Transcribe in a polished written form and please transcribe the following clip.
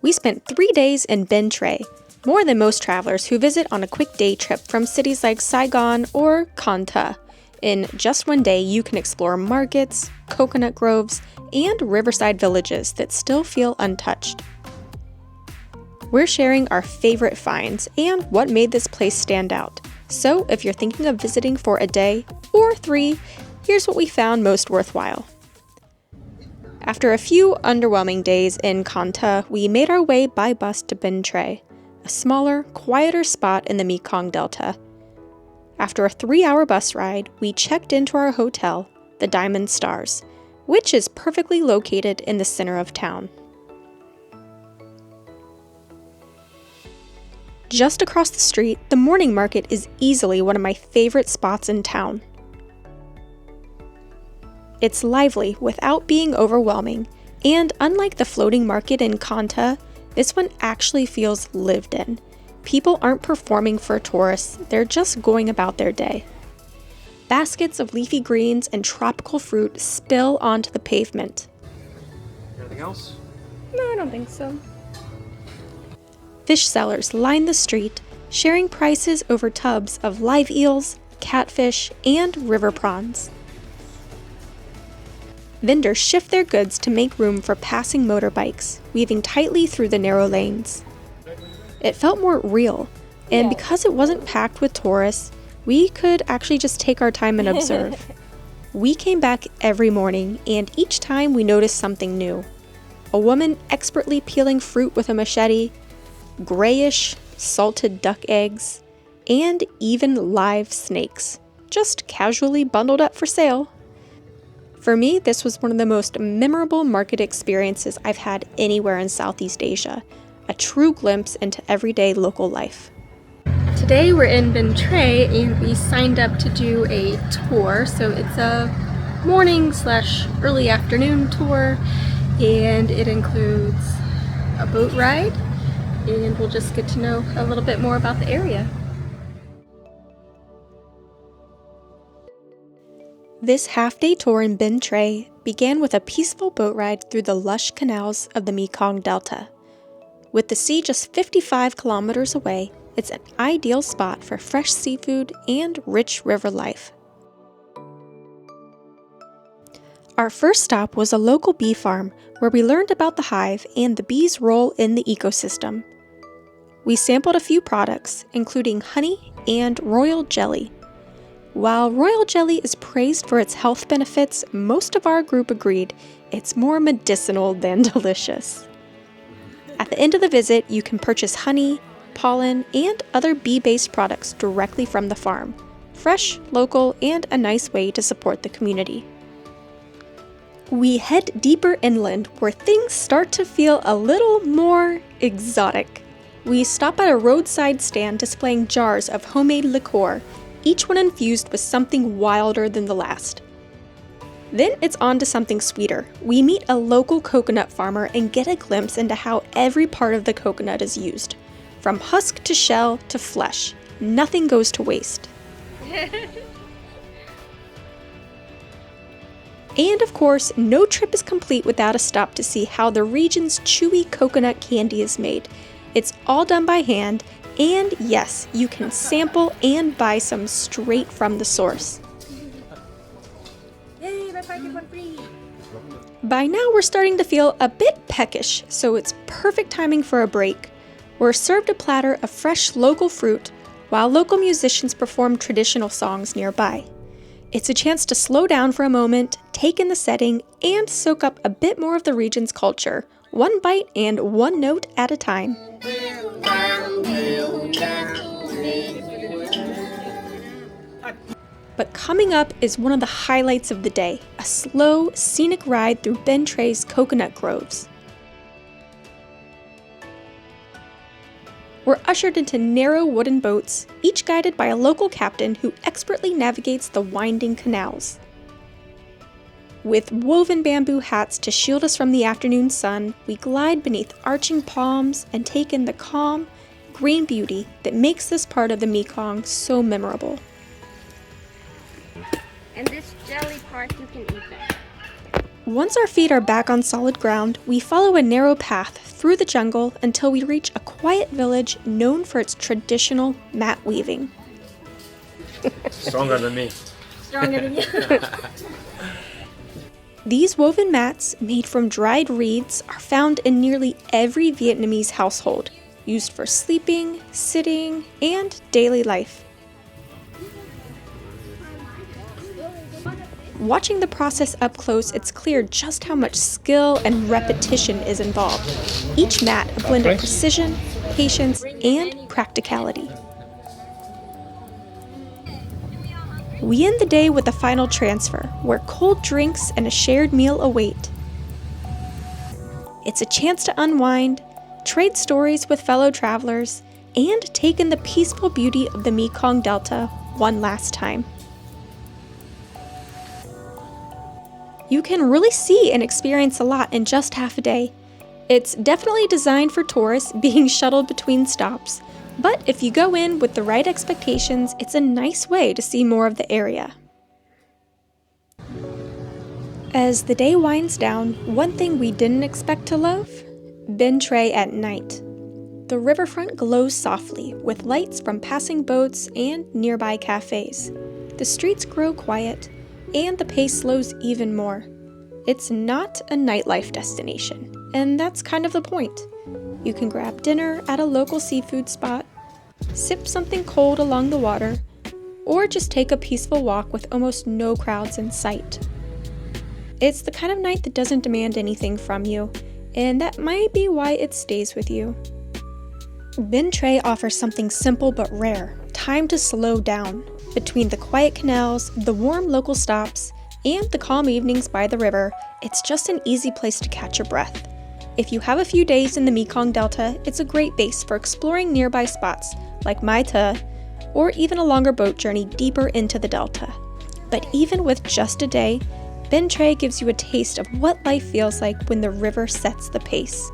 We spent 3 days in Ben Tre, more than most travelers who visit on a quick day trip from cities like Saigon or Can Tho. In just one day, you can explore markets, coconut groves, and riverside villages that still feel untouched. We're sharing our favorite finds and what made this place stand out. So if you're thinking of visiting for a day or 3, here's what we found most worthwhile. After a few underwhelming days in Can Tho, we made our way by bus to Ben Tre, a smaller, quieter spot in the Mekong Delta. After a 3-hour bus ride, we checked into our hotel, the Diamond Stars, which is perfectly located in the center of town. Just across the street, the morning market is easily one of my favorite spots in town. It's lively without being overwhelming, and unlike the floating market in Can Tho, this one actually feels lived in. People aren't performing for tourists, they're just going about their day. Baskets of leafy greens and tropical fruit spill onto the pavement. Anything else? No, I don't think so. Fish sellers line the street, sharing prices over tubs of live eels, catfish, and river prawns. Vendors shift their goods to make room for passing motorbikes, weaving tightly through the narrow lanes. It felt more real, and because it wasn't packed with tourists, we could actually just take our time and observe. We came back every morning, and each time we noticed something new. A woman expertly peeling fruit with a machete, grayish, salted duck eggs, and even live snakes, just casually bundled up for sale. For me, this was one of the most memorable market experiences I've had anywhere in Southeast Asia, a true glimpse into everyday local life. Today we're in Ben Tre and we signed up to do a tour, so it's a morning/early afternoon tour, and it includes a boat ride, and we'll just get to know a little bit more about the area. This half-day tour in Ben Tre began with a peaceful boat ride through the lush canals of the Mekong Delta. With the sea just 55 kilometers away, it's an ideal spot for fresh seafood and rich river life. Our first stop was a local bee farm where we learned about the hive and the bees' role in the ecosystem. We sampled a few products, including honey and royal jelly. While royal jelly is praised for its health benefits, most of our group agreed it's more medicinal than delicious. At the end of the visit, you can purchase honey, pollen, and other bee-based products directly from the farm. Fresh, local, and a nice way to support the community. We head deeper inland where things start to feel a little more exotic. We stop at a roadside stand displaying jars of homemade liqueur, each one infused with something wilder than the last. Then it's on to something sweeter. We meet a local coconut farmer and get a glimpse into how every part of the coconut is used. From husk to shell to flesh, nothing goes to waste. And of course, no trip is complete without a stop to see how the region's chewy coconut candy is made. It's all done by hand, and yes, you can sample and buy some straight from the source. By now we're starting to feel a bit peckish, so it's perfect timing for a break. We're served a platter of fresh local fruit, while local musicians perform traditional songs nearby. It's a chance to slow down for a moment, take in the setting, and soak up a bit more of the region's culture, one bite and one note at a time. But coming up is one of the highlights of the day, a slow, scenic ride through Ben Tre's coconut groves. We're ushered into narrow wooden boats, each guided by a local captain who expertly navigates the winding canals. With woven bamboo hats to shield us from the afternoon sun, we glide beneath arching palms and take in the calm, green beauty that makes this part of the Mekong so memorable. And this jelly part, you can eat that. Once our feet are back on solid ground, we follow a narrow path through the jungle until we reach a quiet village known for its traditional mat weaving. Stronger than me. Stronger than you. These woven mats, made from dried reeds, are found in nearly every Vietnamese household, used for sleeping, sitting, and daily life. Watching the process up close, it's clear just how much skill and repetition is involved. Each mat a blend of precision, patience, and practicality. We end the day with a final transfer, where cold drinks and a shared meal await. It's a chance to unwind, trade stories with fellow travelers, and take in the peaceful beauty of the Mekong Delta one last time. You can really see and experience a lot in just half a day. It's definitely designed for tourists being shuttled between stops, but if you go in with the right expectations, it's a nice way to see more of the area. As the day winds down, one thing we didn't expect to love: Ben Tre at night. The riverfront glows softly with lights from passing boats and nearby cafes. The streets grow quiet, and the pace slows even more. It's not a nightlife destination, and that's kind of the point. You can grab dinner at a local seafood spot, sip something cold along the water, or just take a peaceful walk with almost no crowds in sight. It's the kind of night that doesn't demand anything from you, and that might be why it stays with you. Ben Tre offers something simple but rare: time to slow down. Between the quiet canals, the warm local stops, and the calm evenings by the river, it's just an easy place to catch your breath. If you have a few days in the Mekong Delta, it's a great base for exploring nearby spots like Can Tho, or even a longer boat journey deeper into the Delta. But even with just a day, Ben Tre gives you a taste of what life feels like when the river sets the pace.